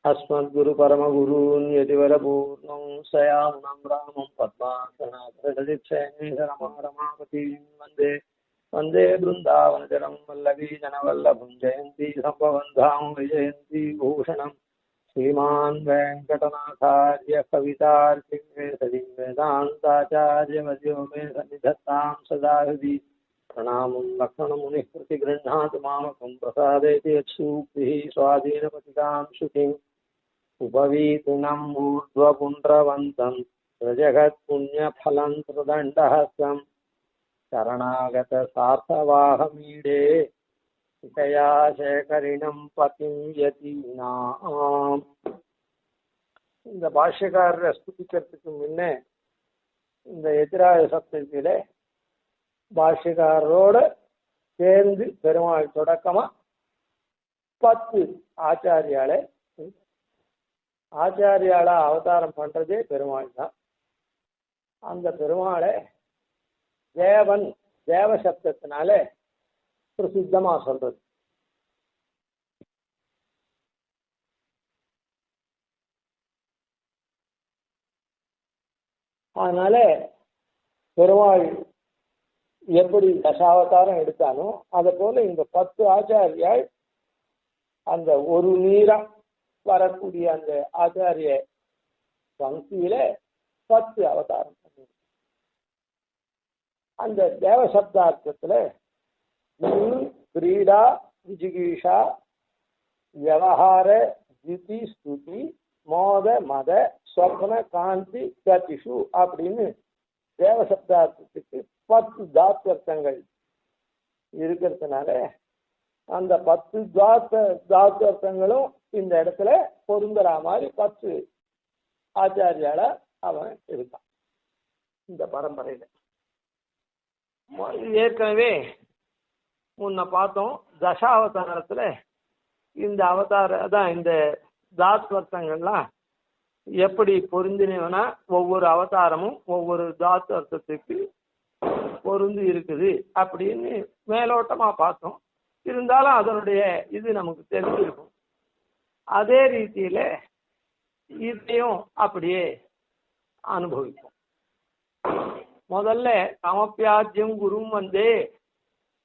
अस्मद्गुरु परमगुरून् यतिवरपूर्णं सयामुनं रामं पद्मासनाथरदिक्षेणरमारमापतीं वन्दे वन्दे बृन्दावनचरं वल्लभीजनवल्लभं जयन्ती सम्भवं धाम विजयन्ती भूषणं श्रीमान् वेङ्कटनाथार्य कवितार्किवेदि वेदान्ताचार्यवर्यो मे सन्निधत्तां सदा हृदि प्रणामं लक्ष्मणमुनिः प्रतिगृह्णातु मामकं प्रसादेति यत्सूक्तिः स्वाधीनपतिकां श्रुतिम् उपवीतिनम् ऊर्ध्वपुण्ड्रवन्तं प्रजगत्पुण्यफलं त्रिदण्डहस्तं शरणागतसार्थवाहमीडे हितया शेखरिणं पतिं यतीनाम्. இந்த பாஷ்யக்காரரை ஸ்துதிக்கிறதுக்கு முன்னே இந்த எதிராய சப்தத்திலே பாஷ்யக்காரரோட சேர்ந்து பெருமாள் தொடக்கமா 10 ஆச்சாரியாலே ஆச்சாரியாலா அவதாரம் பண்றதே பெருமாள் தான். அந்த பெருமாளை தேவன் தேவ சப்தத்தினால பிரசித்தமா சொல்றது. அதனால பெருமாள் எப்படி தசாவதாரம் எடுத்தானோ அதை போல இந்த 10 ஆச்சாரியால் அந்த ஒரு நீரா வரக்கூடிய அந்த ஆச்சாரிய பங்கியில 10 அவதாரம் பண்ணி அந்த தேவ சப்தார்த்தத்துல கிரீடா விஜிகீஷா விவகார ஜிதி ஸ்துதி மோத மத ஸ்வப்ன காந்தி கதிஷு அப்படின்னு தேவ சப்தார்த்தத்துக்கு 10 தாத்வர்த்தங்கள் இருக்கிறதுனால அந்த 10 தாத்வர்த்தங்களும் இந்த இடத்துல பொருந்துற மாதிரி 10 ஆச்சாரியால அவன் இருக்கான் இந்த பரம்பரையில. ஏற்கனவே முன்ன பார்த்தோம் தசாவதாரத்துல இந்த அதான் இந்த தாத்வர்த்தங்கள்லாம் எப்படி பொருந்தினவனா ஒவ்வொரு அவதாரமும் ஒவ்வொரு தாத்வர்த்தத்துக்கு பொருந்து இருக்குது அப்படின்னு மேலோட்டமா பார்த்தோம். இருந்தாலும் அதனுடைய இது நமக்கு தெரிஞ்சிருக்கும். அதே ரீதியில இதையும் அப்படியே அனுபவிப்போம். முதல்ல கமப்பியாஜ்யம் குரும் வந்தே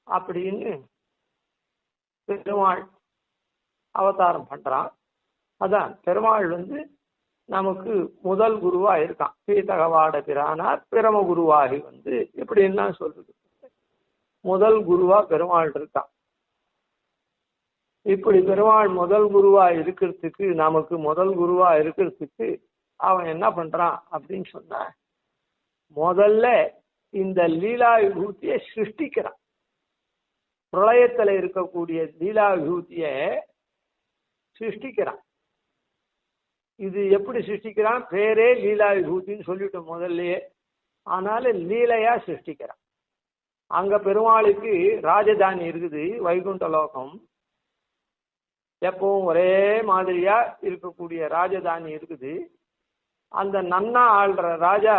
அப்படின்னு பெருமாள் அவதாரம் பண்றான். அதான் பெருமாள் நமக்கு முதல் குருவா இருக்கான். பீதகவாட பிரானார் பிரம குருவாகி இப்படின்னா சொல்றது முதல் குருவா பெருமாள் இருக்கான். இப்படி பெருமாள் முதல் குருவா இருக்கிறதுக்கு நமக்கு முதல் குருவா இருக்கிறதுக்கு அவன் என்ன பண்றான் அப்படின்னு சொன்ன முதல்ல இந்த லீலா விபூதியை சிருஷ்டிக்கிறான். பிரளயத்துல இருக்கக்கூடிய லீலா விபூதிய சிருஷ்டிக்கிறான். இது எப்படி சிருஷ்டிக்கிறான்? பேரே லீலா விபூதின்னு சொல்லிட்டோம் முதல்லயே. ஆனால லீலையா சிருஷ்டிக்கிறான். அங்க பெருமாளுக்கு ராஜதானி இருக்குது, வைகுண்ட லோகம். எப்பவும் ஒரே மாதிரியா இருக்கக்கூடிய ராஜதானி இருக்குது. அந்த நன்னா ஆள்ற ராஜா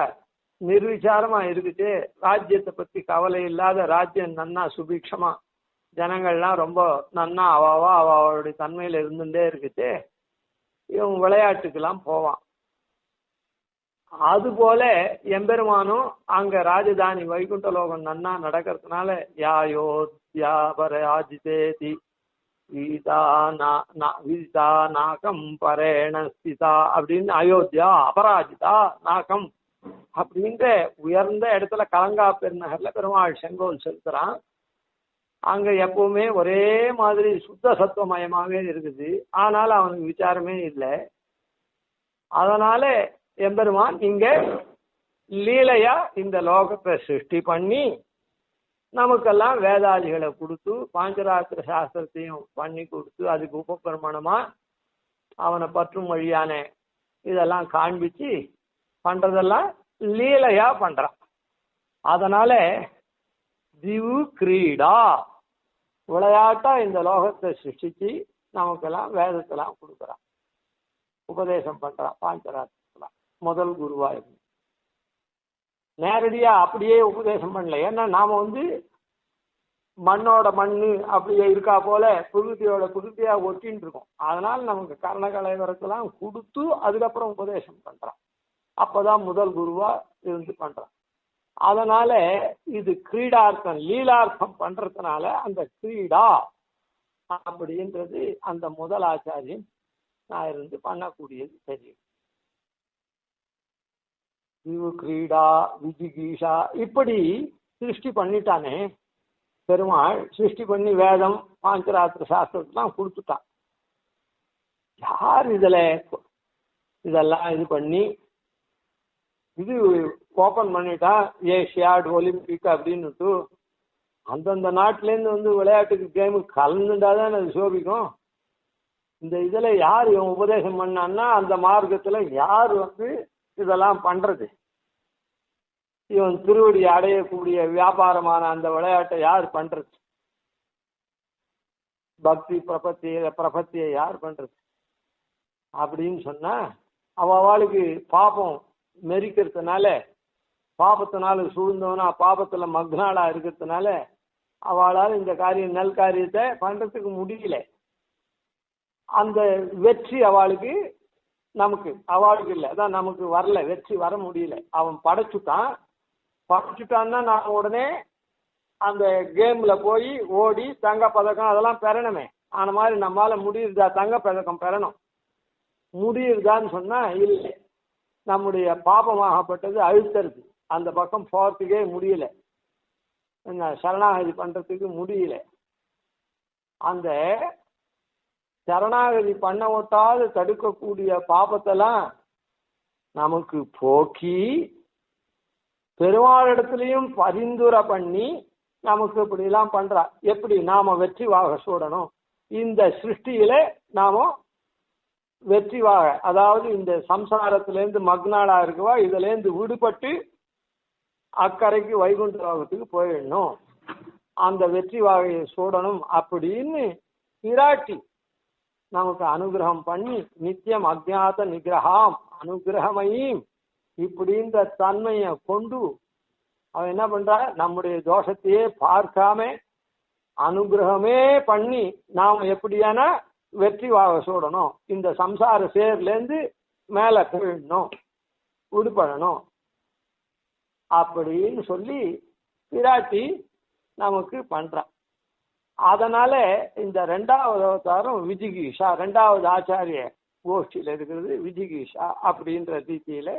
நிர்விசாரமா இருக்குது. ராஜ்யத்தை பத்தி கவலை இல்லாத ராஜ்யம் நன்னா சுபிக்ஷமா ஜனங்கள்லாம் ரொம்ப நன்னா அவளுடைய தன்மையில இருந்துட்டே இருக்குது. இவன் விளையாட்டுக்கெல்லாம் போவான். அது போல எம்பெருமானும் அங்க ராஜதானி வைகுண்ட லோகம் நன்னா நடக்கிறதுனால யாயோத்யாபராஜிதேதி வீதா நாகம் பரேண ஸ்திதா அப்படின்னு அயோத்தியா அபராஜிதா நாகம் அப்படின்ற உயர்ந்த இடத்துல கலங்கா பெருநகர்ல பெருமாள் செங்கோல் செலுத்துறான். அங்க எப்பவுமே ஒரே மாதிரி சுத்த சத்துவமயமாவே இருக்குது. ஆனால் அவனுக்கு விசாரமே இல்லை. அதனால எம்பெருமான் இங்க லீலையா இந்த லோகத்தை சிருஷ்டி பண்ணி நமக்கெல்லாம் வேதாதிகளை கொடுத்து பாஞ்சராத்திர சாஸ்திரத்தையும் பண்ணி கொடுத்து அதுக்கு உபபிரமணமா அவனை பற்றும் வழியான இதெல்லாம் காண்பிச்சு பண்றதெல்லாம் லீலையா பண்றான். அதனால திவு கிரீடா விளையாட்டா இந்த லோகத்தை சிருஷ்டிச்சு நமக்கெல்லாம் வேதத்தெல்லாம் கொடுக்குறான், உபதேசம் பண்றான். பாஞ்சராத்திரலாம் முதல் குருவா இருந்து நேரடியா அப்படியே உபதேசம் பண்ணல. ஏன்னா நாம மண்ணோட மண்ணு அப்படியே இருக்கா போல பிரகிருதியோட பிரகிருதியா ஒட்டின்னு இருக்கும். அதனால நமக்கு கர்ணகலைவரத்தெல்லாம் கொடுத்து அதுக்கப்புறம் உபதேசம் பண்றான். அப்பதான் முதல் குருவா இருந்து பண்றான். அதனால இது கிரீடார்த்தம் லீலார்த்தம் பண்றதுனால அந்த கிரீடா அப்படின்றது அந்த முதல் ஆச்சாரியன் நான் இருந்து பண்ணக்கூடியது தெரியும். இவு கிரீடா விஜிகீஷா இப்படி சிருஷ்டி பண்ணிட்டானே பெருமாள். சிருஷ்டி பண்ணி வேதம் பாஞ்சராத்திர சாஸ்திரத்தெல்லாம் கொடுத்துட்டான். யார் இதெல்லாம் இது பண்ணி இது ஓபன் பண்ணிட்டான் ஏஷியாட் ஒலிம்பிக் அப்படின்னுட்டு அந்தந்த நாட்டிலேருந்து விளையாட்டுக்கு கேமுக்கு கலந்துட்டாதான் அது சோபிக்கும். இந்த இதுல யார் இவன் உபதேசம் பண்ணான்னா அந்த மார்க்கத்துல யார் இதெல்லாம் பண்றது? இவன் திருவடி அடையக்கூடிய வியாபாரமான அந்த விளையாட்டை யார் பண்றது? பக்தி பிரபத்தியை யார் பண்றது அப்படின்னு சொன்னா அவளுக்கு பாபம் மெரிக்கிறதுனால பாபத்தினால சூழ்ந்தவனா பாபத்துல மக்னாளா இருக்கிறதுனால அவளால் இந்த காரியம் நல் காரியத்தை பண்றதுக்கு முடியல. அந்த வெற்றி அவளுக்கு இல்லை, அதான் நமக்கு வரல, வெற்றி வர முடியல. அவன் படைச்சுட்டான்னா நான் உடனே அந்த கேம்ல போய் ஓடி தங்க பதக்கம் அதெல்லாம் பெறணுமே. ஆன மாதிரி நம்மளால முடியுதா தங்க பதக்கம் பெறணும் முடியுதான்னு சொன்னா இல்லை, நம்முடைய பாபமாகப்பட்டது அழுத்தறது, அந்த பக்கம் போறதுக்கே முடியல, சரணாகதி பண்றதுக்கு முடியல. அந்த சரணாகதி பண்ண ஒட்டாது தடுக்கக்கூடிய பாபத்தெல்லாம் நமக்கு போக்கி பெருமாளிடத்திலையும் பரிந்துரை பண்ணி நமக்கு இப்படி எல்லாம் பண்றா. எப்படி நாம வெற்றி வாக சூடணும், இந்த சிருஷ்டியில நாம வெற்றி வாக, அதாவது இந்த சம்சாரத்திலேருந்து மக்னாளா இருக்குவா இதுல இருந்து விடுபட்டு அக்கறைக்கு வைகுண்ட லோகத்துக்கு போயிடணும், அந்த வெற்றி வாகையை சூடணும் அப்படின்னு பிராட்டி நமக்கு அனுகிரகம் பண்ணி நித்தியம் அஜ்ஞாத நிகிரகம் அனுகிரகமையும் இப்படின்ற தன்மையை கொண்டு அவன் என்ன பண்றா, நம்முடைய தோஷத்தையே பார்க்காம அனுகிரகமே பண்ணி நாம் எப்படியான வெற்றி வாக சூடணும், இந்த சம்சார சேர்லேருந்து மேல போயிடணும், விடுபடணும் அப்படின்னு சொல்லி பிராட்டி நமக்கு பண்றான். அதனால இந்த 2வது அவதாரம் விஜிகீஷா, 2வது ஆச்சாரிய கோஷ்டியில இருக்கிறது விஜிகீஷா அப்படின்ற ரீதியில.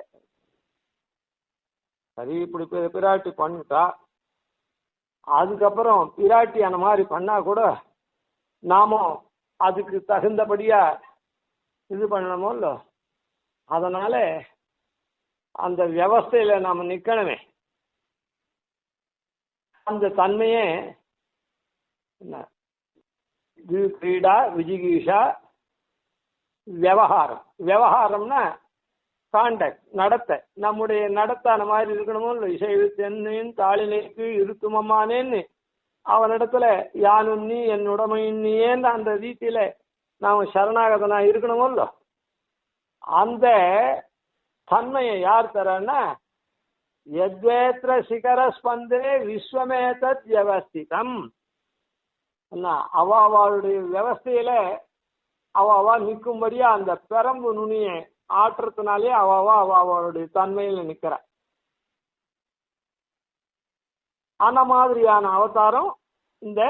சரி, இப்படி பிராட்டி பண்ணிட்டா, அதுக்கப்புறம் பிராட்டி அந்த மாதிரி பண்ணா கூட நாமும் அதுக்கு தகுந்தபடியா இது பண்ணணுமோ இல்ல. அதனால அந்த வியவஸ்தையில நாம நிக்கணுமே. அந்த தன்மையே என்ன, கிரீடா விஜிகீஷா விவகாரம். விவகாரம்னா கான்டாக்ட், நடத்தை. நம்முடைய நடத்தான மாதிரி இருக்கணுமோ இல்லை. இசை தென்னின் தாளினைக்கு இருத்துமம்மானேன்னு அவனிடத்துல யானும் நீ என் உடமையும் நீேன்னு அந்த ரீதியில நாம சரணாகதனா இருக்கணுமோ இல்லை. அந்த தன்மையை யார் தரன்னா யத்வேத்ர சிகர ஸ்பந்தே விஸ்வமேதத் வியவஸ்திதம். அவளுடைய வியவஸ்தையில அவ நிற்கும்படியா அந்த பெரம்பு நுனியை ஆற்றுறதுனாலே அவளுடைய தன்மையில நிக்கிற. அந்த மாதிரியான அவதாரம் இந்த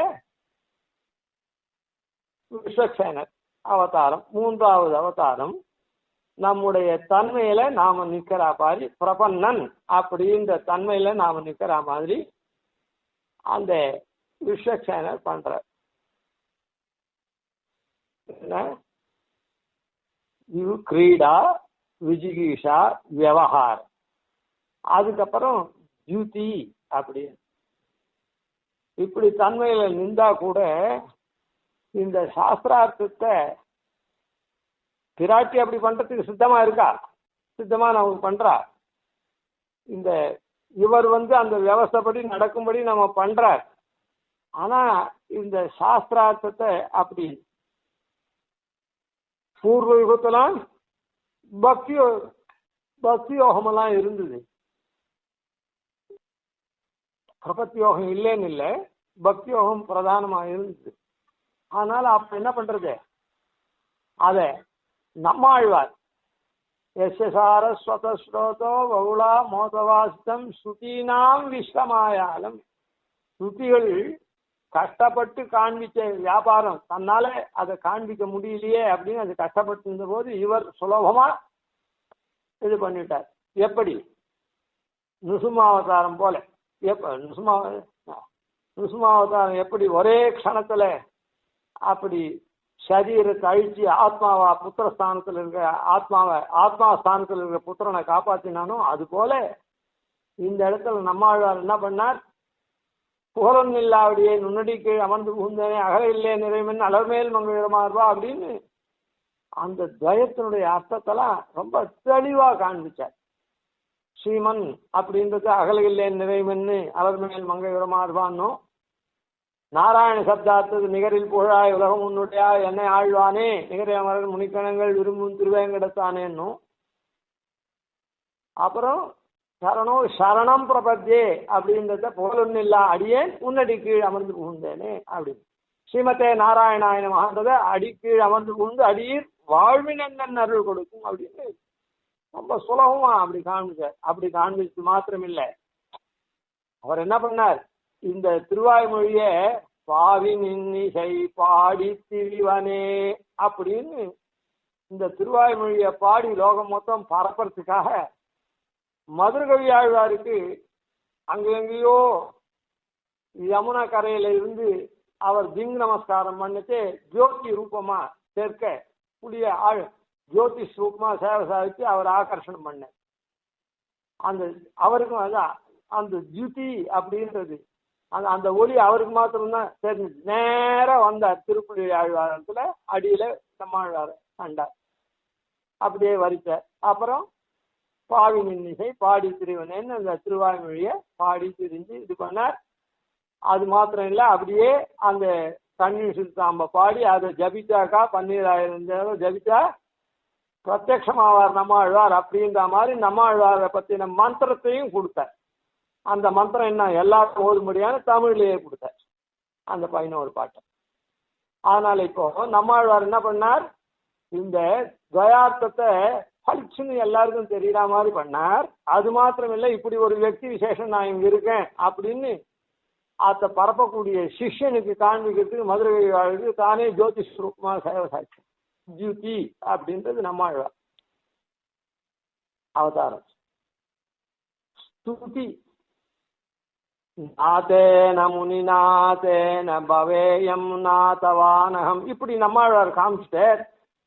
விஸ்வக்சேனர் அவதாரம். 3வது அவதாரம் நம்முடைய தன்மையில நாம நிக்கிற மாதிரி பிரபன்னன் அப்படின்ற தன்மையில நாம நிக்கிற மாதிரி அந்த விஸ்வக்சேனர் பண்ற. இது கிரீடா விஜிகீஷா விவகாரம். அதுக்கப்புறம் ஜூதி அப்படி இப்படி தன்மையில நின்றா கூட இந்த சாஸ்திரார்த்தத்தை பிராட்டி அப்படி பண்றதுக்கு சித்தமா இருக்கா, சித்தமா நமக்கு பண்றா. இந்த இவர் அந்த வியவஸ்தைப்படி நடக்கும்படி நம்ம பண்றார். ஆனா இந்த சாஸ்திரார்த்தத்தை அப்படி பூர்வ யுகத்தெல்லாம் பக்தி யோகமெல்லாம் இருந்தது. பிரபத்தி யோகம் இல்லைன்னு இல்லை, பக்தி யோகம் பிரதானமாக இருந்தது. அதனால அப்ப என்ன பண்றது, அத நம்மாழ்வார் எஸ்எஸ்ஆரஸ்வதஸ்ரோதோ வவுளா மோதவாசிதம் ஸ்ருதீனாம் விஸ்வமாயாலம், ஸ்ருதிகள் கஷ்டப்பட்டு காண்பிச்ச வியாபாரம் தன்னால அதை காண்பிக்க முடியலையே அப்படின்னு அது கஷ்டப்பட்டு இருந்த போது இவர் சுலபமா இது பண்ணிட்டார். எப்படி நிருசிம்மாவதாரம் போல, நிருசிம்மாவதாரம் எப்படி ஒரே க்ஷணத்துல அப்படி சரீரத்தை அழிச்சு ஆத்மாவா புத்திரஸ்தானத்தில் இருக்கிற ஆத்மா ஸ்தானத்தில் இருக்கிற புத்திரனை காப்பாத்தினானோ அது போல இந்த இடத்துல நம்மாழ்வார் என்ன பண்ணார், புகழன் இல்லாவிடையே நுண்ணடிக்கு அமர்ந்து புகுந்தனே அகல இல்லே நிறைவன் அலர்மேல் மங்களமார்வா அப்படின்னு அந்த துவயத்தினுடைய அர்த்தத்தெல்லாம் ரொம்ப தெளிவா காண்பிச்சார். ஸ்ரீமன் அப்படின்றது அகல இல்லே நிறைவன்னு அலர்மேல் மங்களமார்வான்னு, நாராயண சப்தார்த்தது நிகரில் புகழாய் உலகம் உன்னுடையா என்னை ஆழ்வானே நிகர அமரர் முனிக்கணங்கள் விரும்பும் திருவேங்கடத்தானேன்னும், அப்புறம் சரணம் பிரபத்தியே அப்படின்றத புகழொன்னு இல்லா அடியேன் உன்னடி கீழ் அமர்ந்து புகுந்தேனே அப்படின்னு, ஸ்ரீமதே நாராயணாயன மகான்றத அடி கீழ் அமர்ந்து புகுந்து அடியீர் வாழ்வினன் அருள் கொடுக்கும் அப்படின்னு ரொம்ப சுலபமா அப்படி காண்பிச்சார். அப்படி காண்பிச்சு மாத்திரம் இல்லை, அவர் என்ன பண்ணார், இந்த திருவாய்மொழிய பாவி நின்னிசை பாடி திரிவனே அப்படின்னு இந்த திருவாய்மொழிய பாடி லோகம் மொத்தம் பரப்புறதுக்காக மதுரகவி ஆழ்வாருக்கு அங்கெங்கேயோ யமுனா கரையில இருந்து அவர் திங் நமஸ்காரம் பண்ணிட்டு ஜோதி ரூபமா சேர்க்க கூடிய ஜோதிஷ் ரூபமா சேவை சாதிச்சு அவர் ஆகர்ஷணம் பண்ண அந்த அவருக்கும் அதான் அந்த ஜுதி அப்படின்றது அந்த ஒளி அவருக்கு மாத்திரம்தான் தெரிஞ்சு நேரம் வந்தார். திருப்புலி ஆழ்வாரத்துல அடியில நம்மாழ்வார கண்டார், அப்படியே வரிச்சார். அப்புறம் பாவி நின்னிசை பாடி திரிவனேன்னு அந்த திருவாய்மொழிய பாடி திரிஞ்சு இது பண்ணார். அது மாத்திரம் இல்லை, அப்படியே அந்த தண்ணீர் சுத்தாம்ப பாடி அதை ஜபிச்சாக்கா 12,000 ஜபிச்சா பிரத்யக்ஷமாவார் நம்மாழ்வார் அப்படின்ற மாதிரி நம்மாழ்வாரை பத்தின மந்திரத்தையும் கொடுத்தார். அந்த மந்திரம் என்ன எல்லாரும் ஓதும்படியான தமிழ்லேயே கொடுத்தார் அந்த 11 பாட்டை. அதனால இப்போ நம்மாழ்வார் என்ன பண்ணார், இந்த துவயார்த்தத்தை பளிச்சுன்னு எல்லாருக்கும் தெரியற மாதிரி பண்ணார். அது மாத்திரம் இல்லை, இப்படி ஒரு व्यक्ति விசேஷம் நான் இங்க இருக்கேன் அப்படின்னு அதை பரப்பக்கூடிய சிஷ்யனுக்கு காண்பிக்கிறதுக்கு மதுரை வாழ்க்கை தானே ஜோதிஷ் ரூபமா சேவை சாட்சி ஜூதி அப்படின்றது நம்மாழ்வார் அவதாரம். ஸ்துதி நாதேன முனிநாதேன பவேயம் நாதவானகம் இப்படி நம்மாழ்வார்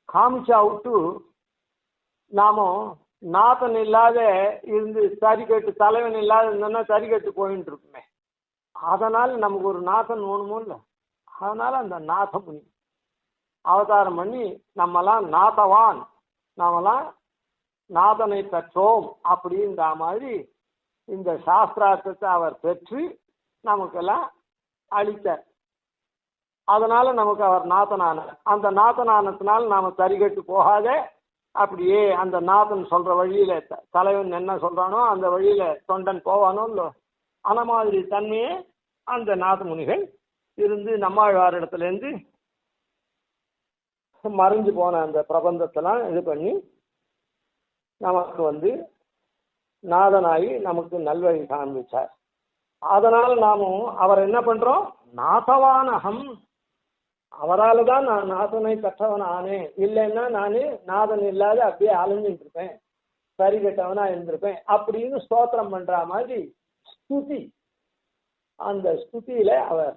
காமிச்சா விட்டு நாம நாதன் இல்லாத இருந்து சரிக்கட்டு தலைவன் இல்லாத இருந்தோம்னா சரிக்கட்டு போயிட்டு இருக்குமே. அதனால நமக்கு ஒரு நாதன் வேணுமோ இல்லை, அதனால அந்த நாதமுனி அவதாரம் பண்ணி நம்மலாம் நாதவான், நாமெல்லாம் நாதனை பெற்றோம் அப்படின்ற மாதிரி இந்த சாஸ்திரார்த்தத்தை அவர் பெற்று நமக்கெல்லாம் அளித்தார். அதனால நமக்கு அவர் நாதனானார். அந்த நாதனானத்தினால் நாம சரிகட்டு போகாத அப்படியே அந்த நாதன் சொல்ற வழியில தலைவன் என்ன சொல்றானோ அந்த வழியில தொண்டன் போவானோ இல்லோ அந்த மாதிரி தன்மையே அந்த நாதமுனிகள் இருந்து நம்மாழ்வார் இடத்துல இருந்து மறைஞ்சு போன அந்த பிரபந்தத்தெல்லாம் இது பண்ணி நமக்கு நாதனாகி நமக்கு நல்வழி காண்பிச்சார். அதனால் நாமும் அவர் என்ன பண்றோம், நாதவானகம், அவரால் தான் நான் நாதனை பெற்றவன் ஆனேன், இல்லைன்னா நானு நாதன் இல்லாத அப்படியே அலைஞ்சிட்டு இருப்பேன், சரி கெட்டவனா இருந்திருப்பேன் அப்படின்னு ஸ்தோத்திரம் பண்ற மாதிரி ஸ்துதி. அந்த ஸ்துதியில அவர்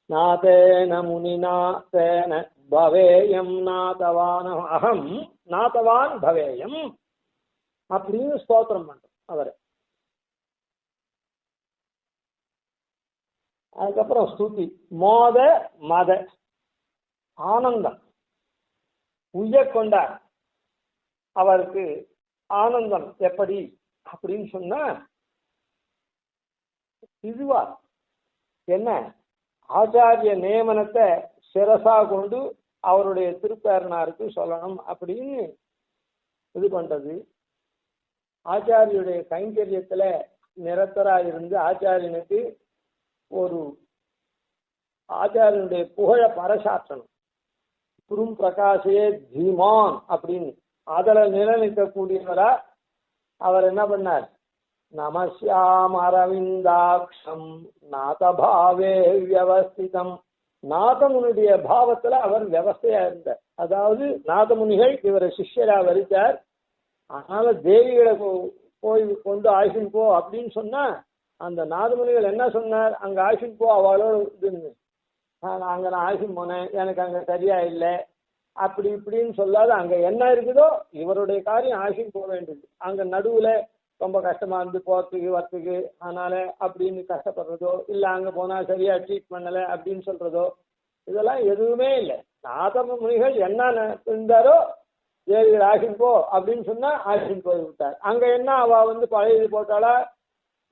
நாதேன முனிநாதேன பவேயம் நாதவானம் அகம் நாதவான் பவேயம் அப்படின்னு ஸ்தோத்திரம் பண்றோம் அவரை. அதுக்கப்புறம் ஸ்துதி மோத மத ஆனந்தம் உய்ய கொண்டார். அவருக்கு ஆனந்தம் எப்படி அப்படின்னு சொன்னா இதுவா என்ன ஆச்சாரிய நியமனத்தை சிரசா கொண்டு அவருடைய திருப்பேரனாருக்கு சொல்லணும் அப்படின்னு இது பண்றது. ஆச்சாரியுடைய கைங்கரியத்துல நிரந்தரா இருந்து ஆச்சாரியனுக்கு ஒரு ஆச்சாரியனுடைய புகழ பறைசாற்றணும். குரும் பிரகாசே தீமான் அப்படின்னு அதில் நிலைநிற்கக்கூடியவரா அவர் என்ன பண்ணார்? நமஸ்யாம் அரவிந்தாட்சம் நாதபாவே வியவஸ்திதம். நாதமுனுடைய பாவத்துல அவர் வியவஸ்தையா இருந்தார். அதாவது நாதமுனிகள் இவரை சிஷ்யரா வரித்தார். அதனால தேவிகளை போய் கொண்டு ஆய்ச்சின் போ அப்படின்னு சொன்னா அந்த நாதமுனிகள் என்ன சொன்னார்? அங்க ஆய்ச்சின் போ, அவளோட இதுன்னு. அங்க நான் ஆய்ச்சின் போனேன், எனக்கு அங்க சரியா இல்லை அப்படி இப்படின்னு சொல்லாத அங்க என்ன இருக்குதோ இவருடைய காரியம் ஆய்ச்சின் போக வேண்டியது. அங்க நடுவுல ரொம்ப கஷ்டமா இருந்து போறதுக்கு வரத்துக்கு அதனால அப்படின்னு கஷ்டப்படுறதோ இல்லை அங்க போனா சரியா ட்ரீட் பண்ணல அப்படின்னு சொல்றதோ இதெல்லாம் எதுவுமே இல்லை. நாதமுனிகள் என்ன இருந்தாரோ தேவிகள் ஆகின் போ அப்படின்னு சொன்னா ஆகின் போய் விட்டார். அங்க என்ன அவ பழையது போட்டாளா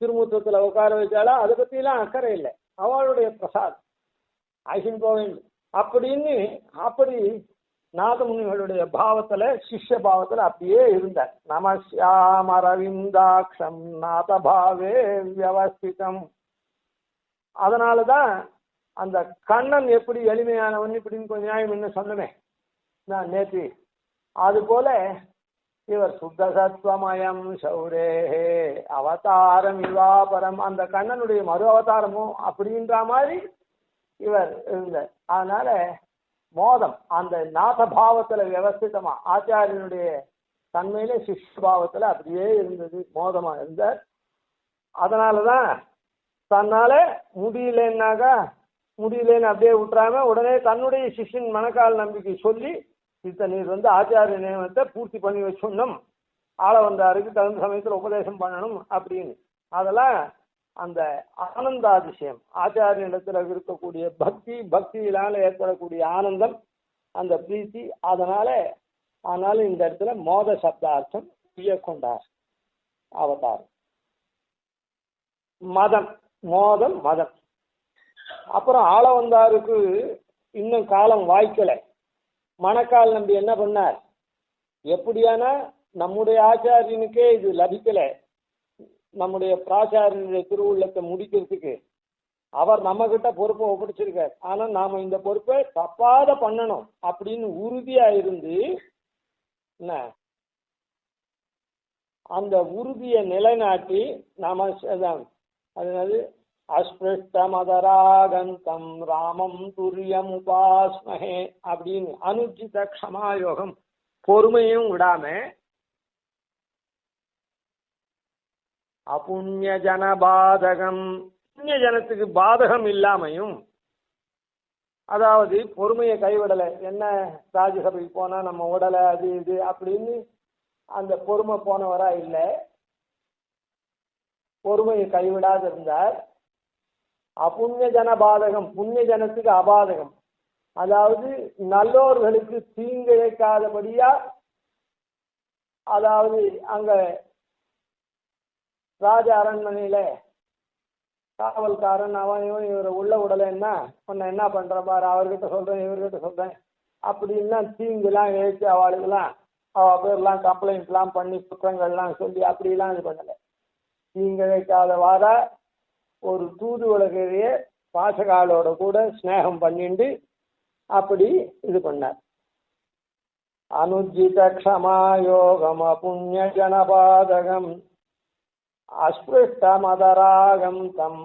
திருமூத்தத்துல உட்கார வச்சாளா அதை பத்திலாம் அக்கறை இல்லை. அவளுடைய பிரசாத் ஆகின் போக வேண்டும் அப்படின்னு அப்படி நாதமுனிகளுடைய பாவத்துல சிஷ்ய பாவத்துல அப்படியே இருந்தார். நமஸ்யாம் அரவிந்தாட்சம் நாதபாவே வியவஸ்திதம். அதனாலதான் அந்த கண்ணன் எப்படி எளிமையானவன் இப்படின்னு கொஞ்சம் நியாயம் என்ன சொன்னமே நான் நேற்று. அது போல இவர் சுத்த சத்வமயம் சௌரே அவதாரம் இவாபரம். அந்த கண்ணனுடைய மறு அவதாரமும் அப்படின்ற மாதிரி இவர் இருந்தார். அதனால மோதம் அந்த நாத பாவத்துல வியவஸ்திதமா ஆச்சாரியனுடைய தன்மையில சிஷ்ய பாவத்துல அப்படியே இருந்தது, மோதமா இருந்தார். அதனாலதான் தன்னால முடியலன்னாக்கா முடியலன்னு அப்படியே விட்டுறாம உடனே தன்னுடைய சிஷ்யன் மனக்கால் நம்பிக்கை சொல்லி நீர் ஆச்சாரிய நியமனத்தை பூர்த்தி பண்ணி வச்சுடணும், ஆள வந்தாருக்கு தகுந்த சமயத்தில் உபதேசம் பண்ணணும் அப்படின்னு. அதெல்லாம் அந்த ஆனந்தாதிசயம் ஆச்சாரியனிடத்துல இருக்கக்கூடிய பக்தியினால ஏற்படக்கூடிய ஆனந்தம், அந்த பிரீத்தி. அதனால இந்த இடத்துல மோத சப்தார்த்தம் கொண்டார் அவதாரம். மதம் மோதம் மதம். அப்புறம் ஆள வந்தாருக்கு இன்னும் காலம் வாய்க்கலை. மணக்கால் நம்பி என்ன பண்ணார்? எப்படியானா நம்முடைய ஆச்சாரியனுக்கே இது லபிக்கலை, நம்முடைய பிராச்சாரியனுடைய திருவுள்ளத்தை முடிக்கிறதுக்கு அவர் நம்ம கிட்ட பொறுப்பை ஒப்படைச்சிருக்கார். ஆனா நாம இந்த பொறுப்பை தப்பாத பண்ணணும் அப்படின்னு உறுதியா இருந்து என்ன அந்த உறுதியை நிலைநாட்டி நாம அதனால அஸ்பிருஷ்டமதராகந்தம் ராமம் துரியம் உபாஸ்மஹே அப்படின்னு அனுஜித க்ஷமாயோகம், பொறுமையும் விடாம அபுண்ணிய ஜன பாதகம், புண்ணிய ஜனத்துக்கு பாதகம் இல்லாமையும், அதாவது பொறுமையை கைவிடலை. என்ன ராஜ்யசபைக்கு போனா நம்ம உடலை அது இது அப்படின்னு அந்த பொறுமை போனவரா இல்லை, பொறுமையை கைவிடாது இருந்தார். அபுண்ணிய ஜன பாதகம், புண்ணிய ஜனத்துக்கு அபாதகம், அதாவது நல்லோர்களுக்கு தீங்கிழைக்காதபடியா, அதாவது அங்க ராஜ அரண்மனையில காவல்காரன் அவன் இவரை உள்ள உடலைன்னா உன்னை என்ன பண்ற பாரு, அவர்கிட்ட சொல்றேன் இவர்கிட்ட சொல்றேன் அப்படின்னா தீங்குலாம் இழைச்சு அவளுக்கெல்லாம் அவ பேர்லாம் கம்ப்ளைண்ட்லாம் பண்ணி குற்றங்கள்லாம் சொல்லி அப்படிலாம் இது பண்ணலை. தீங்கிழைக்காதவாறா ஒரு தூது உலகையே பாசகாலோட கூட ஸ்நேகம் பண்ணிண்டு அப்படி இது பண்ணார். அனுஜித க்ஷமாயோகம் அபுண்ணிய ஜனபாதகம் அஸ்பிருஷ்ட மதராகம் தம்.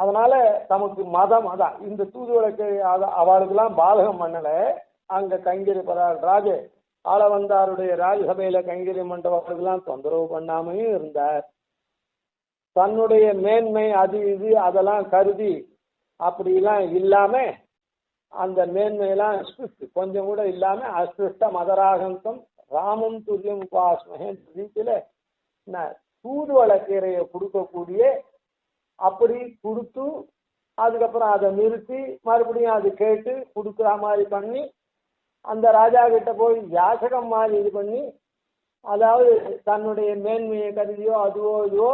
அதனால தமக்கு மதம் அதான் இந்த தூது வழக்கு அவளுக்கெல்லாம் பாதகம் பண்ணல. அங்க கைங்கரிப்பதால் ராஜ ஆள வந்தாருடைய ராஜசபையில கைங்கரியம் பண்றவர்களுக்கெல்லாம் தொந்தரவு பண்ணாமையும் இருந்தார். தன்னுடைய மேன்மை அது இது அதெல்லாம் கருதி அப்படிலாம் இல்லாம அந்த மேன்மையெல்லாம் கொஞ்சம் கூட இல்லாம அஸ்பிருஷ்ட மதராகந்தம் ராமம் துரியம் உபாஸ்மஹே ரீதியில தூதுவள கீரையை கொடுக்கக்கூடிய அப்படி கொடுத்து அதுக்கப்புறம் அதை நிறுத்தி மறுபடியும் அது கேட்டு கொடுக்குற மாதிரி பண்ணி அந்த ராஜா கிட்ட போய் யாசகம் மாதிரி இது பண்ணி, அதாவது தன்னுடைய மேன்மையை கருதியோ அதுவோ இதுவோ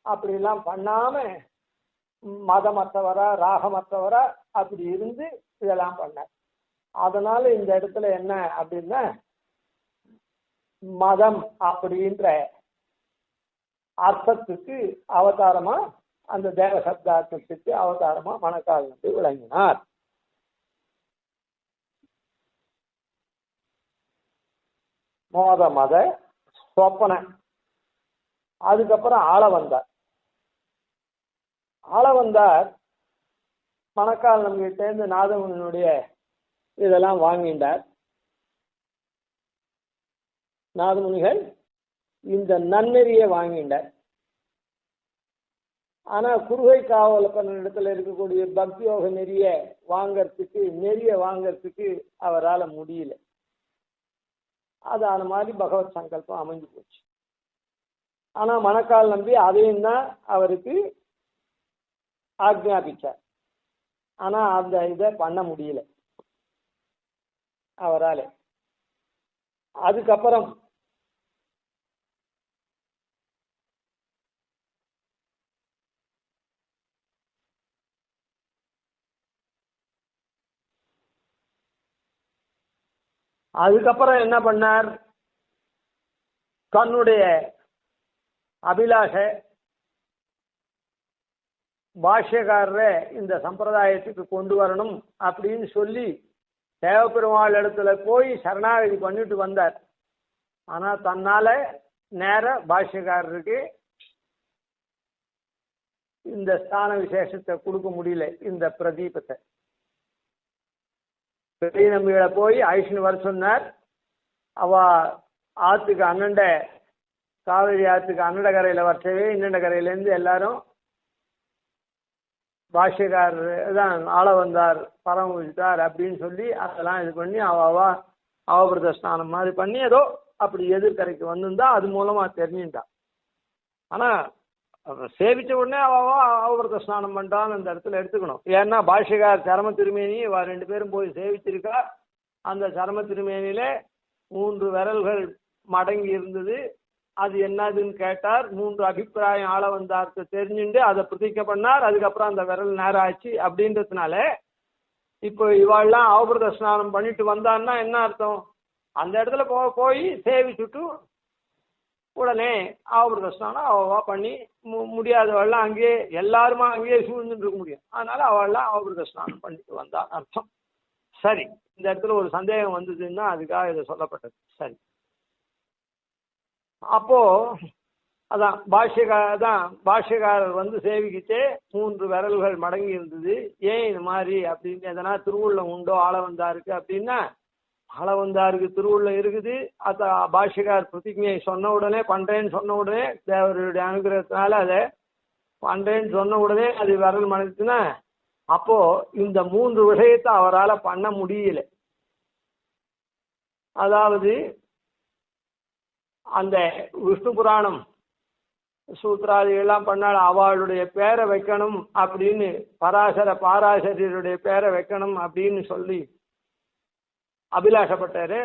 அப்படிலாம் பண்ணாம மதமற்றவரா ராகமற்றவரா அப்படி இருந்து இதெல்லாம் பண்ணார். அதனால இந்த இடத்துல என்ன அப்படின்னா மதம் அப்படின்ற அர்த்தத்துக்கு அவதாரமா அந்த தேவ சப்தார்த்தத்துக்கு அவதாரமா மணக்கால் நம்பி விளங்கினார். மத சொப்பன. அதுக்கப்புறம் ஆளவந்தார் மணக்கால் நம்பிக்கிட்டேருந்து நாதமுனியினுடைய இதெல்லாம் வாங்கிட்டார். நாதமுனிகள் இந்த நன்னெறியை வாங்கிட்டார். ஆனா குருகை காவலப்பனிடத்துல இருக்கக்கூடிய பக்தி யோக நெறிய வாங்கறதுக்கு அவரால் முடியல. அது அந்த மாதிரி பகவத் சங்கல்பம் அமைஞ்சு போச்சு. ஆனா மணக்கால் நம்பி அதையும் தான் அவருக்கு ஆக்ஞாபிச்சார். ஆனா அந்த இதை பண்ண முடியல அவரால். அதுக்கப்புறம் என்ன பண்ணார்? தன்னுடைய அபிலாஷ பாஷ்யக்காரரை இந்த சம்பிரதாயத்துக்கு கொண்டு வரணும் அப்படின்னு சொல்லி தேவபெருமாள் இடத்துல போய் சரணாகதி பண்ணிட்டு வந்தார். ஆனா தன்னால நேர பாஷ்யக்காரருக்கு இந்த ஸ்தான விசேஷத்தை கொடுக்க முடியல. இந்த பிரதீபத்தை பெரிய நம்பிகளை போய் ஐஷ்ணு வர சொன்னார். அவ ஆத்துக்கு அண்ணண்ட காவிரி ஆத்துக்கு அண்ணண்ட கரையில வரச்சவே இன்னண்ட கரையிலேருந்து எல்லாரும் பாஷ்யக்காரர் தான் ஆள வந்தார் பரமவிட்டார் அப்படின்னு சொல்லி அதெல்லாம் இது பண்ணி அவபிரத ஸ்நானம் மாதிரி பண்ணி ஏதோ அப்படி எதிர்கரைக்கு வந்திருந்தா அது மூலமா தெரிஞ்சுட்டான். ஆனா சேவிச்ச உடனே அவபிரத ஸ்நானம் பண்ணிட்டான்னு அந்த இடத்துல எடுத்துக்கணும். ஏன்னா பாஷ்யக்கார் சரம திருமேனி ரெண்டு பேரும் போய் சேவிச்சிருக்கா. அந்த சரம திருமேனியில 3 விரல்கள் மடங்கி இருந்தது. அது என்னதுன்னு கேட்டார். 3 அபிப்பிராயம் ஆள வந்தார்த்து தெரிஞ்சுட்டு அதை பிரதிக்க பண்ணார். அதுக்கப்புறம் அந்த விரல் நேரம் ஆச்சு அப்படின்றதுனால இப்போ இவாள்லாம் அவபிரத ஸ்நானம் பண்ணிட்டு வந்தான்னா என்ன அர்த்தம்? அந்த இடத்துல போய் சேவிச்சுட்டு உடனே அவபிரத ஸ்நானம் அவவா பண்ணி முடியாதவள்லாம் அங்கேயே எல்லாருமா அங்கேயே சூழ்ந்துட்டு இருக்க முடியும். அதனால அவள்லாம் அவபிரத ஸ்நானம் பண்ணிட்டு வந்தான் அர்த்தம். சரி, இந்த இடத்துல ஒரு சந்தேகம் வந்ததுன்னா அதுக்காக இதை சொல்லப்பட்டது. சரி, அப்போ அதான் பாஷ்யக்காரர் வந்து சேவிக்கிட்டே 3 விரல்கள் மடங்கி இருந்தது. ஏன் இது மாதிரி அப்படின்னு எதனா திருவுள்ளம் உண்டோ ஆள வந்தாருக்கு அப்படின்னா, ஆள வந்தாருக்கு திருவுள்ளம் இருக்குது. அத பாஷ்யக்கார் பிரதிஜையை சொன்ன உடனே பண்றேன்னு சொன்ன உடனே தேவருடைய அனுகிரகத்தினால அதை பண்றேன்னு சொன்ன உடனே அது விரல் மடங்குச்சுன்னா அப்போ இந்த 3 விஷயத்தை அவரால் பண்ண முடியல. அதாவது அந்த விஷ்ணு புராணம் சூத்திராதிகள்லாம் பண்ணால் அவளுடைய பேரை வைக்கணும் அப்படின்னு பாராசரியருடைய பேரை வைக்கணும் அப்படின்னு சொல்லி அபிலாஷப்பட்டாரு.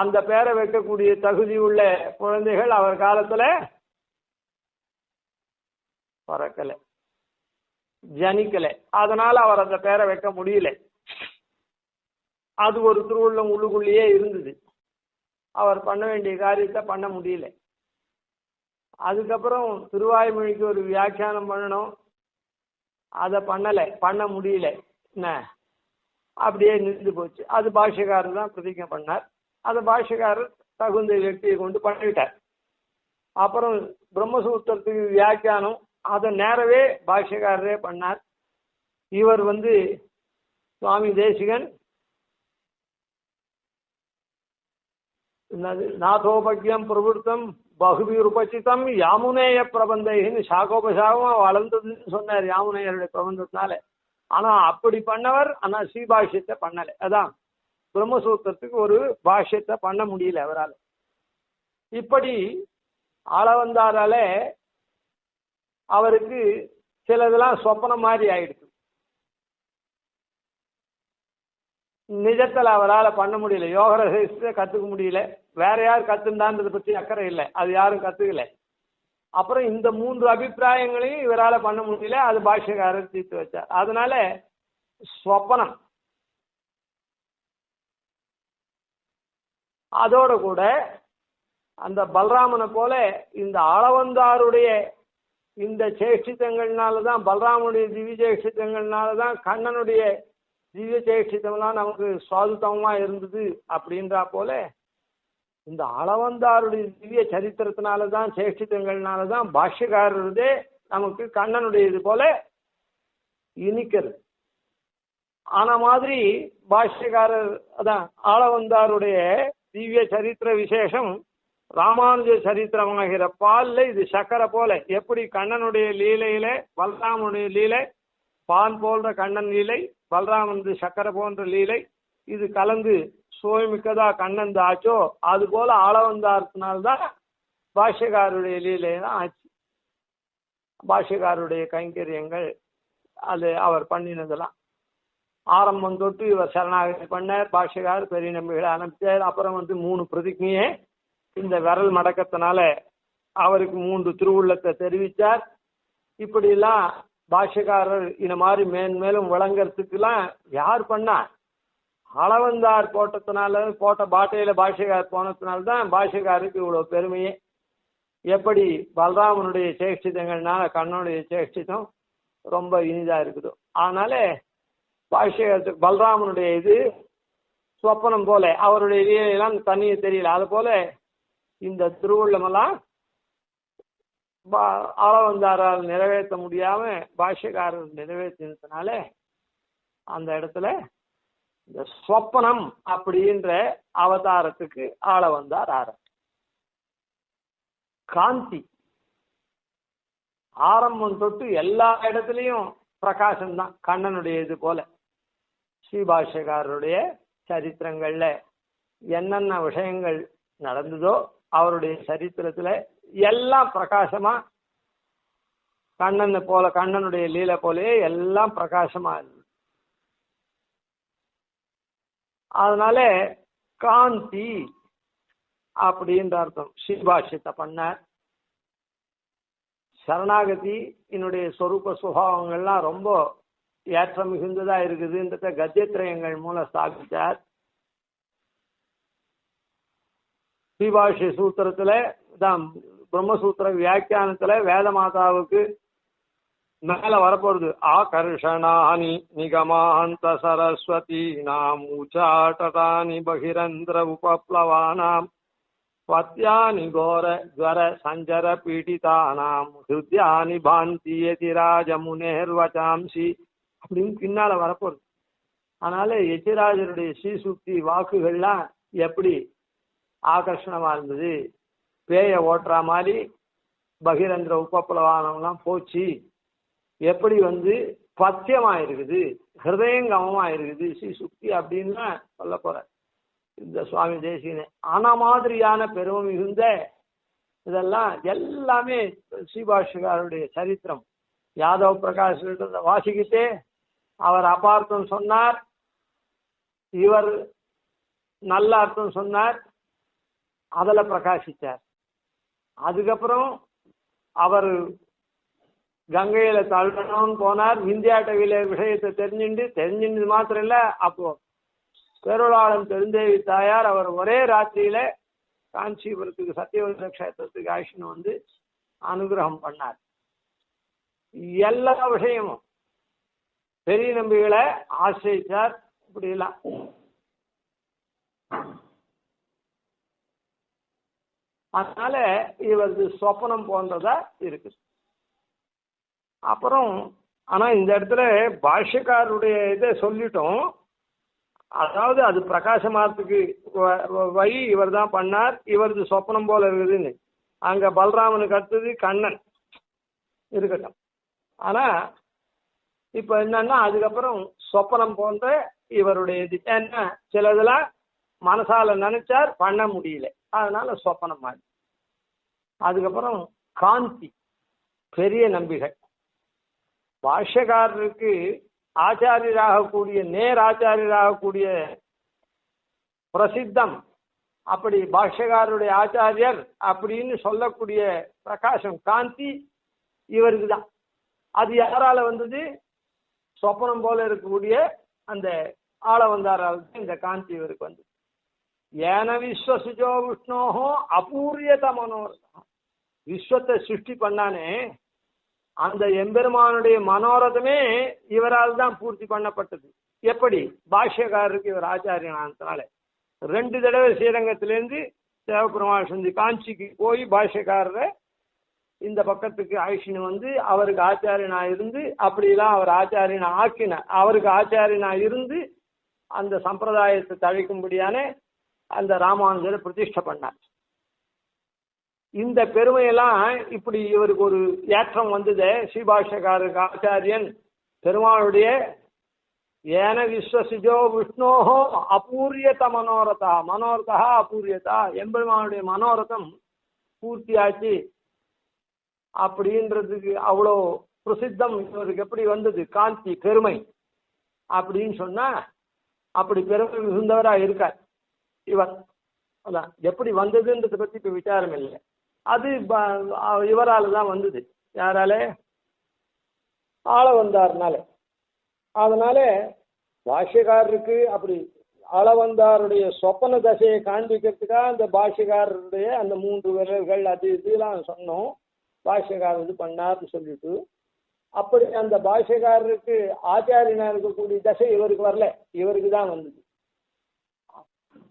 அந்த பேரை வைக்கக்கூடிய தகுதி உள்ள குழந்தைகள் அவர் காலத்துல பிறக்கலை, ஜனிக்கலை. அதனால அவர் அந்த பேரை வைக்க முடியல. அது ஒரு திருவுள்ளம் உள்ளுக்குள்ளேயே இருந்தது. அவர் பண்ண வேண்டிய காரியத்தை பண்ண முடியல. அதுக்கப்புறம் திருவாய்மொழிக்கு ஒரு வியாக்கியானம் பண்ணணும், அதை பண்ண முடியல. என்ன அப்படியே நின்று போச்சு. அது பாஷ்யக்காரர் தான் பிரதிஜை பண்ணார். அதை பாஷ்யக்காரர் தகுந்த வெற்றியை கொண்டு பண்ணிவிட்டார். அப்புறம் பிரம்மசூத்திரத்துக்கு வியாக்கியானம் அதை நேரவே பாஷ்யக்காரரே பண்ணார். இவர் வந்து சுவாமி தேசிகன் நாதோபக்யம் பிரவருத்தம் பகுவிருபச்சிதம் யாமுனேய பிரபந்தைன்னு சாகோபசாகமா வளர்ந்ததுன்னு சொன்னார் யாமுனேயருடைய பிரபந்தத்தினால. ஆனா அப்படி பண்ணவர் ஆனா ஸ்ரீபாஷ்யத்தை பண்ணலை. அதான் பிரம்மசூத்திரத்துக்கு ஒரு பாஷ்யத்தை பண்ண முடியல அவரால். இப்படி ஆளவந்தாரால அவருக்கு சிலதெல்லாம் சொப்பனம் மாதிரி ஆயிடுச்சு. நிஜத்தில் அவரால் பண்ண முடியல. யோக ரகசியத்தை கற்றுக்க முடியல. வேற யார் கத்துண்டான்றதை பற்றி அக்கறை இல்லை, அது யாரும் கற்றுக்கல. அப்புறம் இந்த 3 அபிப்பிராயங்களையும் இவரால் பண்ண முடியல. அது பாஷ்யக்காரர் தீர்த்து வச்சார். அதனால ஸ்வப்பனம் அதோட கூட அந்த பலராமனை போல இந்த ஆளவந்தாருடைய இந்த சேஷ்டித்தங்கள்னாலதான் பலராமனுடைய திவ்ய சேஷ்டித்தங்கள்னாலதான் கண்ணனுடைய திவ்ய சேஷ்டித்தம்லாம் நமக்கு சுவாதுத்தமா இருந்தது அப்படின்றா போல இந்த அளவந்தாருடைய திவ்ய சரித்திரத்தினாலதான் சேஷ்டித்தங்கள்னாலதான் பாஷ்யக்காரருதே நமக்கு கண்ணனுடைய இது போல இனிக்கிறது. ஆன மாதிரி பாஷ்யக்காரர் அதான் ஆளவந்தாருடைய திவ்ய சரித்திர விசேஷம் ராமானுஜ சரித்திரமாகிற பால்ல இது சக்கரை போல. எப்படி கண்ணனுடைய லீலையில பலராமனுடைய லீலை பால் போன்ற கண்ணன் லீலை, பலராமன் சக்கரை போன்ற லீலை, இது கலந்து சுவைமிக்கதா கண்ணன் ஆச்சோ அது போல ஆளவந்தாருனால்தான் பாஷ்யக்காரருடைய லீலைதான் ஆச்சு. பாஷ்யக்காரருடைய கைங்கரியங்கள் அது அவர் பண்ணினதெல்லாம் ஆரம்பம் தொட்டு இவர் சரணாகதி பண்ணார். பாஷ்யக்காரர் பெரிய நம்பிகளை அனுப்பிச்சார். அப்புறம் 3 பிரதிஜையே இந்த விரல் மடக்கத்தினால அவருக்கு 3 திருவுள்ளத்தை தெரிவித்தார். இப்படிலாம் பாஷ்யக்காரர் இந்த மாதிரி மேன்மேலும் விளங்கறதுக்கெல்லாம் யார் பண்ணா? அளவந்தார் போட்ட பாட்டையில பாஷ்யக்காரர் போனதுனால்தான் பாஷ்யக்காரருக்கு இவ்வளவு பெருமையே. எப்படி பலராமனுடைய சேஷ்டிதங்கள்னால கண்ணனுடைய சேஷ்டிதம் ரொம்ப இனிதா இருக்குதோ, அதனால பாஷ்யக்காரத்துக்கு பலராமனுடைய இது சொப்பனம் போல, அவருடைய லீலையெல்லாம் தனியே தெரியல. அது போல இந்த திருவுள்ளமெல்லாம் ஆளவந்தாரால் நிறைவேற்ற முடியாம பாஷ்யக்காரர் நிறைவேற்றினதுனால அந்த இடத்துல இந்த சொப்பனம் அப்படின்ற அவதாரத்துக்கு ஆளவந்தார் ஆரம். காந்தி ஆரம்பம் தொட்டு எல்லா இடத்துலையும் பிரகாசம்தான் கண்ணனுடைய இது போல. ஸ்ரீபாஷ்யக்காரருடைய சரித்திரங்கள்ல என்னென்ன விஷயங்கள் நடந்ததோ அவருடைய சரித்திரத்துல எல்லாம் பிரகாசமா கண்ணன் போல, கண்ணனுடைய லீலை போலே எல்லாம் பிரகாசமா இருக்கு. அதனால காந்தி அப்படின்ற அர்த்தம். ஸ்ரீபாஷ்யத்தை பண்ணார். சரணாகதி என்னுடைய சொரூப சுபாவங்கள்லாம் ரொம்ப ஏற்றம் மிகுந்ததா இருக்குதுன்றத கத்தியத்திரயங்கள் மூலம் ஸ்தாபித்தார். ஸ்ரீபாஷ்ய சூத்திரத்துல தான் பிரம்மசூத்திர வியாக்கியானத்துல வேத மாதாவுக்கு மேல வரப்போறது ஆகர்ஷணானி நிகமாந்த சரஸ்வதி நாம் உச்சாட்டானி பகிரந்திர உபப்ளவானாம் பத்யானி கோர ஜ்வர சஞ்சர பீடிதானாம் ஹிருத்யானி பாந்தி யதிராஜ முனேர்வச்சாம்சி அப்படின்னு பின்னால வரப்போறது. அதனால யதிராஜருடைய ஸ்ரீசுக்தி வாக்குகள்லாம் எப்படி ஆகர்ஷணமா இருந்தது, பேய ஓட்டுற மாதிரி பகிரந்திர உபப்ளவானம்லாம் போச்சு, எப்படி பத்தியமா இருக்குது, ஹிருதயங்கமமா இருக்குது ஸ்ரீசுக்தி அப்படின்னு சொல்ல போற இந்த சுவாமி தேசிகனே. ஆன மாதிரியான பெருமை மிகுந்த இதெல்லாம் எல்லாமே ஸ்ரீபாஷ்யக்காரருடைய சரித்திரம். யாதவ் பிரகாஷ் வாசிக்கிட்டே அவர் அபார்த்தம் சொன்னார், இவர் நல்ல அர்த்தம் சொன்னார், அதுல பிரகாசிச்சார். அதுக்கப்புறம் அவர் கங்கையில தள்ளணும்னு போனார். விந்தியாட்டவில விஷயத்தை தெரிஞ்சுட்டு மாத்திரம் இல்ல, அப்போ பேருளாளன் பெருந்தேவி தாயார் அவர் ஒரே ராத்திரியில காஞ்சிபுரத்துக்கு சத்தியவந்த கஷேத்திரத்துக்கு ஆயிஷன் அனுகிரகம் பண்ணார். எல்லா விஷயமும் பெரிய நம்பிகளை ஆசிரிச்சார். இப்படி எல்லாம் அதனால இவரது சொப்பனம் போன்றதா இருக்கு. அப்புறம் ஆனா இந்த இடத்துல பாஷ்யக்காரருடைய இதை சொல்லிட்டோம். அதாவது அது பிரகாசமானத்துக்கு வழி இவர் தான் பண்ணார், இவரது சொப்பனம் போல இருக்குதுன்னு. அங்க பலராமனுக்கு அடுத்தது கண்ணன் இருக்கட்டும். ஆனா இப்ப என்னன்னா அதுக்கப்புறம் சொப்பனம் போன்ற இவருடைய இது என்ன, சிலதெல்லாம் மனசால நினைச்சார் பண்ண முடியல, அதனால சொப்பனம் மாதிரி. அதுக்கப்புறம் காந்தி பெரிய நம்பிக்கை. பாஷ்யக்காரருக்கு ஆச்சாரியராகக்கூடிய நேர் ஆச்சாரியராகக்கூடிய பிரசித்தம். அப்படி பாஷ்யக்காரருடைய ஆச்சாரியர் அப்படின்னு சொல்லக்கூடிய பிரகாசம் காந்தி இவருக்கு தான். அது யாரால வந்தது? சொப்பனம் போல இருக்கக்கூடிய அந்த ஆளவந்தாரால் இந்த காந்தி இவருக்கு வந்தது. ஏன விஸ்வசுஜோ விஷ்ணோஹோ அபூரியத மனோரதம். விஸ்வத்தை சிருஷ்டி பண்ணானே அந்த எம்பெருமானுடைய மனோரதமே இவரால் தான் பூர்த்தி பண்ணப்பட்டது. எப்படி? பாஷ்யக்காரருக்கு இவர் ஆச்சாரியனானதுனால 2 தடவை ஸ்ரீரங்கத்திலேருந்து தேவபெருமாள் செஞ்சு காஞ்சிக்கு போய் பாஷ்யக்காரரை இந்த பக்கத்துக்கு அழிச்சின்னு வந்து அவருக்கு ஆச்சாரியனா இருந்து அப்படிலாம் அவர் ஆச்சாரியனா ஆக்கின அவருக்கு ஆச்சாரியனா இருந்து அந்த சம்பிரதாயத்தை தழைக்கும்படியான அந்த ராமானுஜரை பிரதிஷ்டை பண்ணார். இந்த பெருமையெல்லாம் இப்படி இவருக்கு ஒரு ஏற்றம் வந்தது. ஸ்ரீபாஷ்யக்காரருக்கு ஆச்சாரியன் பெருமாளுடைய ஏன விஸ்வசிஜோ விஷ்ணோஹோ அபூரியத மனோரதா மனோரதா அபூரியதா எம்பெருமானுடைய மனோரதம் பூர்த்தியாச்சு அப்படின்றதுக்கு அவ்வளோ பிரசித்தம் இவருக்கு எப்படி வந்தது? காந்தி பெருமை அப்படின்னு சொன்னா அப்படி பெருமை மிகுந்தவராக இருக்கார் இவர். அதான் எப்படி வந்ததுன்றதை பத்தி இப்ப விசாரம் இல்லை. அது இவரால் தான் வந்தது. யாராலே? ஆள வந்தார்னால. அதனால பாஷ்யக்காரருக்கு அப்படி ஆளவந்தாருடைய சொப்பன தசையை காண்பிக்கிறதுக்காக அந்த பாஷ்யக்காரருடைய அந்த 3 விரல்கள் அது இதெல்லாம் சொன்னோம். பாஷ்யக்காரர் இது பண்ணார்னு சொல்லிட்டு அப்படி அந்த பாஷ்யக்காரருக்கு ஆச்சாரியனா இருக்கக்கூடிய தசை இவருக்கு வரல, இவருக்கு தான் வந்தது.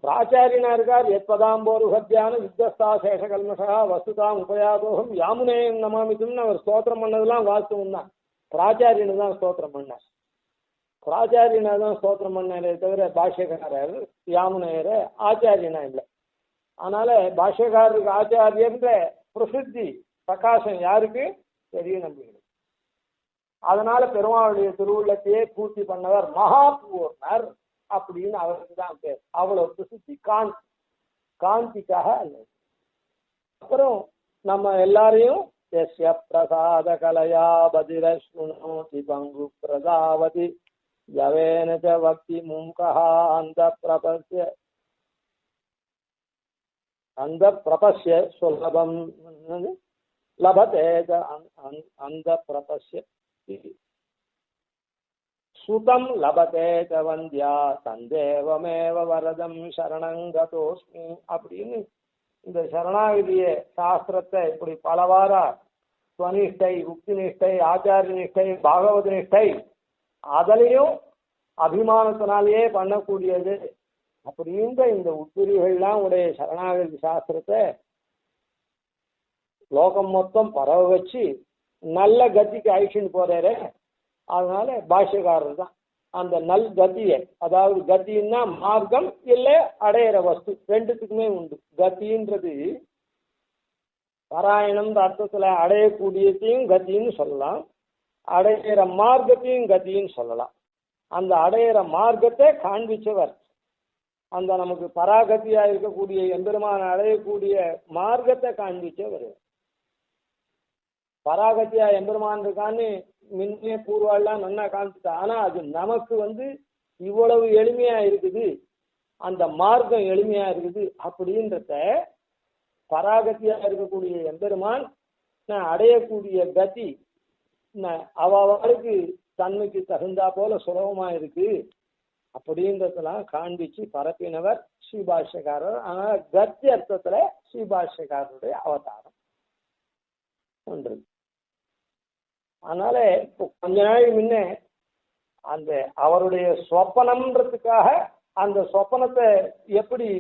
பிராச்சாரியனா இருக்கார். எப்பதாம்போருகத்தியான வித்வஸ்தா சேஷகல்மஷா வசுதாம் உபயாதோகம் யாமுனேயம் நமாமித்துன்னு அவர் ஸ்தோத்திரம் பண்ணதெல்லாம் வாஸ்தவம் தான். பிராச்சாரியனு தான் ஸ்தோத்திரம் பண்ணார். பிராச்சாரியனா தான் ஸ்தோத்திரம் பண்ணாரே தவிர பாஷ்யக்காரர் யாமுனையரை ஆச்சாரியனா இல்லை. அதனால பாஷ்யக்காரருக்கு ஆச்சாரியன்ற பிரசித்தி பிரகாசம் யாருக்கு? பெரிய நம்பிக்கை. அதனால பெருமாளுடைய திருவுள்ளத்தையே பூர்த்தி பண்ணவர் மகாபூர்ணர் அப்படின்னு அவருக்கு தான் பேர். அவ்வளவு பிரசித்தி காந்திக்காக அல்ல. அப்புறம் நம்ம எல்லாரையும் எஸ்ய பிரசாத கலையா பதிரஸ்னுனோதி பங்கு பிரதாவதி யவேனச்ச பக்தி மும்கா அந்த பிரபஸ்ய சுலபம் லபதே அந்த பிரபஸ்ய சுதம் லபதே ச வந்தியா தந்தேவமேவ வரதம் சரணங்கதோஸ்மி அப்படின்னு இந்த சரணாகதிய சாஸ்திரத்தை இப்படி பலவாரா ஸ்வனிஷ்டை, உக்தி நிஷ்டை, ஆச்சாரிய நிஷ்டை, பாகவத நிஷ்டை அதிலையும் அபிமானத்தினாலேயே பண்ணக்கூடியது அப்படின்ற இந்த உட்பிரிவுகள்லாம் உடைய சரணாகதி சாஸ்திரத்தை லோகம் மொத்தம் பரவ வச்சு நல்ல கத்திக்கு அழிச்சுன்னு போறாரு. அதனால பாஷ்யக்காரர் தான் அந்த நல் கத்தியை, அதாவது கத்தின்னா மார்க்கம் இல்லை அடையிற வஸ்து, ரெண்டுத்துக்குமே உண்டு. கத்தின்றது பாராயணம் அர்த்தத்துல அடையக்கூடியதையும் கத்தின்னு சொல்லலாம், அடையிற மார்க்கத்தையும் கத்தின்னு சொல்லலாம். அந்த அடையிற மார்க்கத்தை காண்பிச்சவர் அந்த நமக்கு பராகத்தியா இருக்கக்கூடிய எம்பெருமான அடையக்கூடிய மார்க்கத்தை காண்பிச்சவர். பராகத்தியா எம்பெருமான் இருக்கான்னு முன்னே பூர்வாலாம் நல்லா காமிச்சுட்டா. ஆனா அது நமக்கு இவ்வளவு எளிமையா இருக்குது, அந்த மார்க்கம் எளிமையா இருக்குது அப்படின்றத பராகத்தியா இருக்கக்கூடிய எம்பெருமான் அடையக்கூடிய கதி அவளுக்கு தன்மைக்கு தகுந்தா போல சுலபமா இருக்கு அப்படின்றதெல்லாம் காண்பிச்சு பரப்பினவர் ஸ்ரீபாஷ்யக்காரர். ஆனால் கத்தி அர்த்தத்துல ஸ்ரீபாஷ்யக்காரருடைய அவதாரம் ஒன்று. அதனால இப்போ கொஞ்ச நாள் முன்ன அந்த அவருடைய சொப்பனம்ன்றதுக்காக அந்த சொப்பனத்தை எப்படி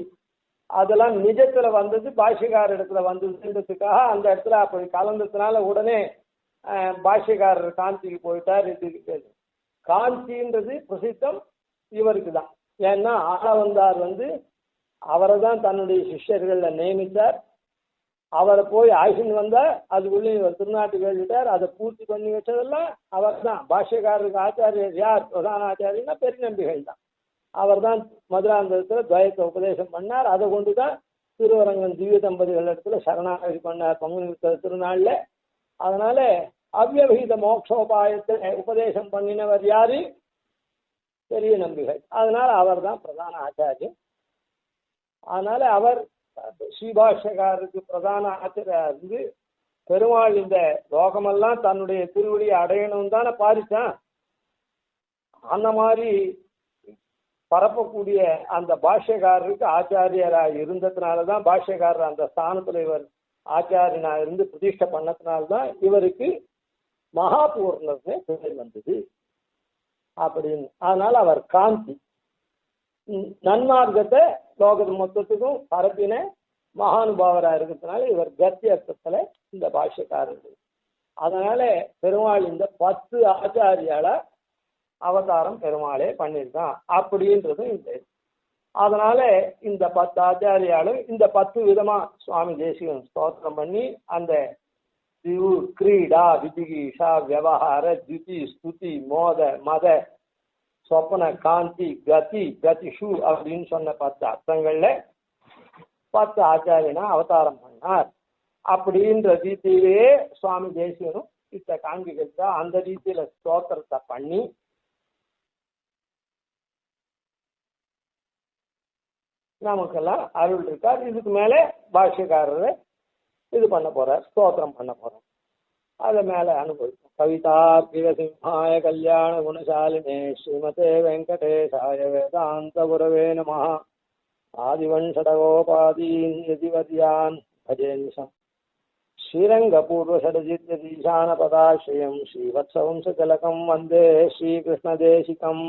அதெல்லாம் நிஜத்துல வந்தது பாஷ்யக்காரர் இடத்துல வந்ததுன்றதுக்காக அந்த இடத்துல அப்படி கலந்ததுனால உடனே பாஷ்யக்காரர் காஞ்சிக்கு போயிட்டார். இது காஞ்சின்றது பிரசித்தம் இவருக்கு தான். ஏன்னா ஆளவந்தார் அவரை தான் தன்னுடைய சிஷ்யர்கள நியமித்தார். அவரை போய் ஆய்ச்சின்னு வந்தா அதுக்குள்ளே இவர் திருநாட்டுக்கு எழுதிட்டார். அதை பூர்த்தி பண்ணி வச்சதெல்லாம் அவர் தான். பாஷ்யக்காரருக்கு ஆச்சாரியர் யார்? பிரதான ஆச்சாரியன்னா பெருநம்பிகள் தான். அவர் தான் மதுராந்தகத்தில் துவயத்தை உபதேசம் பண்ணார். அதை கொண்டு தான் திருவரங்கன் திவ்ய தம்பதிகள் இடத்துல சரணாகதி பண்ணார் பங்குனி திருநாளில். அதனால அவ்யவகித மோட்சோபாயத்தை உபதேசம் பண்ணினவர் யாரு? பெரிய நம்பிகள். அதனால அவர் தான் பிரதான ஆச்சாரியர். அதனால அவர் ஸ்ரீபாஷ்யக்காரருக்கு பிரதான ஆச்சாரியா இருந்து பெருமாள் இந்த லோகமெல்லாம் தன்னுடைய திருவடியை அடையணும் தானே பாரிச்சான். அந்த மாதிரி பரப்பக்கூடிய அந்த பாஷ்யக்காரருக்கு ஆச்சாரியராக இருந்ததுனாலதான் பாஷ்யக்காரர் அந்த ஸ்தானத்துல இவர் ஆச்சாரியனா இருந்து பிரதிஷ்டை பண்ணதுனால்தான் இவருக்கு மகாபூர்ணர்னு பேர் வந்தது அப்படின்னு. அதனால அவர் காந்தி நன்மார்க்கத்தை லோகத்து மொத்தத்துக்கும் பரப்பின மகானுபாவராக இருக்கிறதுனால இவர் கத்தி அர்த்தத்துல இந்த பாஷ்யக்காரர். அதனால பெருமாள் இந்த 10 ஆச்சாரியால அவதாரம் பெருமாளே பண்ணியிருக்கான் அப்படின்றதும் இந்த. அதனால இந்த 10 ஆச்சாரியாலும் இந்த 10 விதமா சுவாமி தேசிகன் ஸ்தோத்திரம் பண்ணி அந்த கிரீடா விஜிகீஷா வியவஹார துதி ஸ்துதி மோத மத சொப்பன காந்தி கதி கதிஷு அப்படின்னு சொன்ன 10 அர்த்தங்கள்ல 10 ஆச்சாரியனா அவதாரம் பண்ணார் அப்படின்ற ரீதியிலேயே சுவாமி தேசிகனும் இத்த காண்பிக்கிறதா அந்த ரீதியில ஸ்தோத்திரத்தை பண்ணி நமக்கெல்லாம் அருள் இருக்கார். இதுக்கு மேலே பாஷ்யக்காரர் இது பண்ண போறார், ஸ்தோத்திரம் பண்ண போறார். அதை மேல அனுபவிக்கும். கவிதார்க்கிக சிம்ஹாய கல்யாண குணசாலினே ஸ்ரீமதே வெங்கடேசாய வேதாந்த குரவே நமஹ. ஆதிவன்ஷடகோபாதீன் யதிவத்யான் பஜேன்ஷம் ஸ்ரீரங்கபூர்வஷடஜித்யதீசான பதாஸ்ரயம் ஸ்ரீவத்சவம்ச திலகம் வந்தே ஸ்ரீகிருஷ்ணதேசிகம்.